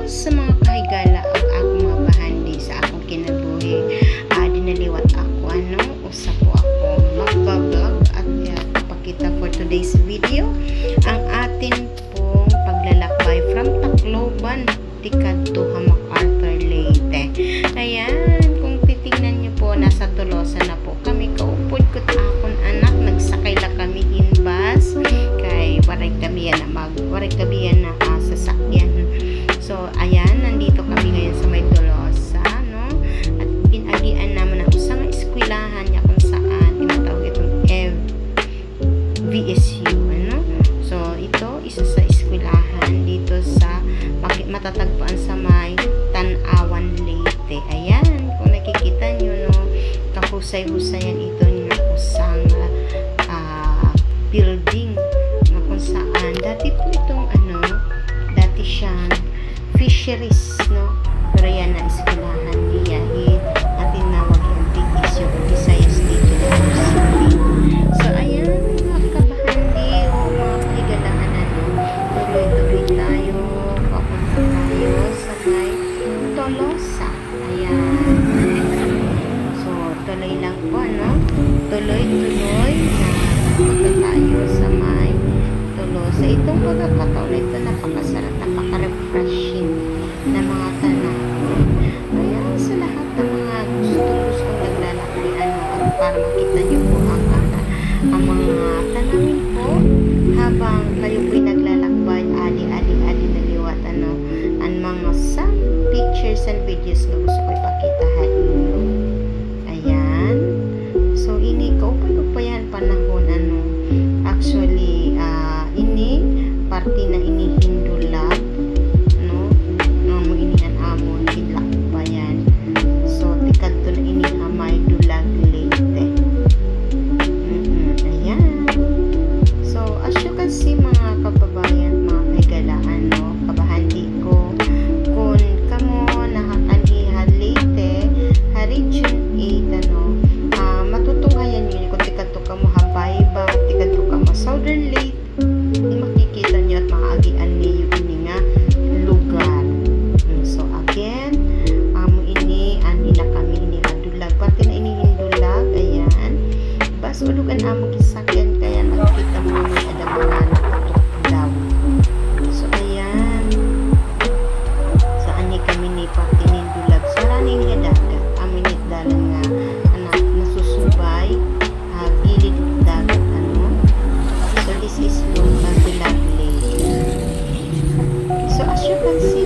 sa mga kahigala ang akong mga bahandi sa akong kinabuhi. Dinaliwat ako usa po ako magba-vlog at ipakita for today's video ang atin pong paglalakbay from Tacloban tikadto MacArthur Leyte. Ayan, kung titingnan niyo po, nasa Tolosa na po kami. Kaupod ko akon anak, nagsakay la kami hinbas kay waray kami na sasakyan. So ayan, nandito kami ngayon sa may Tolosa, no? At pinagian naman ang usang eskwelahan niya kung saan tinatawag itong VSU, So ito isa sa eskwelahan dito sa matatagpuan sa may Tanawan Leyte. Ayan, kung nakikita nyo, no, kahusay-husayan ito nga usang building na kung saan dati po itong dati siyang fisheries, no? Pero yan na eskwelahan niya at tinawag yung VSU, Visayas State University. So ayan, mga kabahandi o mga kahigalahan, tuloy-tuloy tayo, papunta tayo sa may Tolosa. Ayan. So tuloy lang po, tuloy-tuloy na tayo sa may Tolosa. Itong pagkakataon na ito, napakasarap, napaka-refreshing na mga tanawin. Kaya sa lahat ng mga gustong naglalakbay at para makita niyo po ang mga tanawin po habang kayo po'y naglalakbay, ali naliwat ang mga some pictures and videos na gusto ko ipakita inyo. Ayan. So ini kaupoy ko pa yan panahon actually ini party na ini Hindulab, no mo ini an amon hilakbayan. So tikadto na ini Hamay Dulag Leyte. Ayan. So as you can see mga kababayan, mga kahigalaan, kabahandi ko, kung kamo nakakanhihan Leyte Region 8, matutunghayan yun kung tikadto kamo Habay ba, tikadto kamo Southern Leyte, makikita nyo at maagian niyo ini nga lugar. So again, ini na kami ini Dulag, pati na ini Hindulag. Ayan, bas ulugan amo gisakyan kaya nakikita mo may adabangan daw. So ayan, saan ni kami ni pati ni Dulag sa raning nga dagat aminit dalan nga nasusubay gilid dagat So this is Dulag Lake. So as you can see,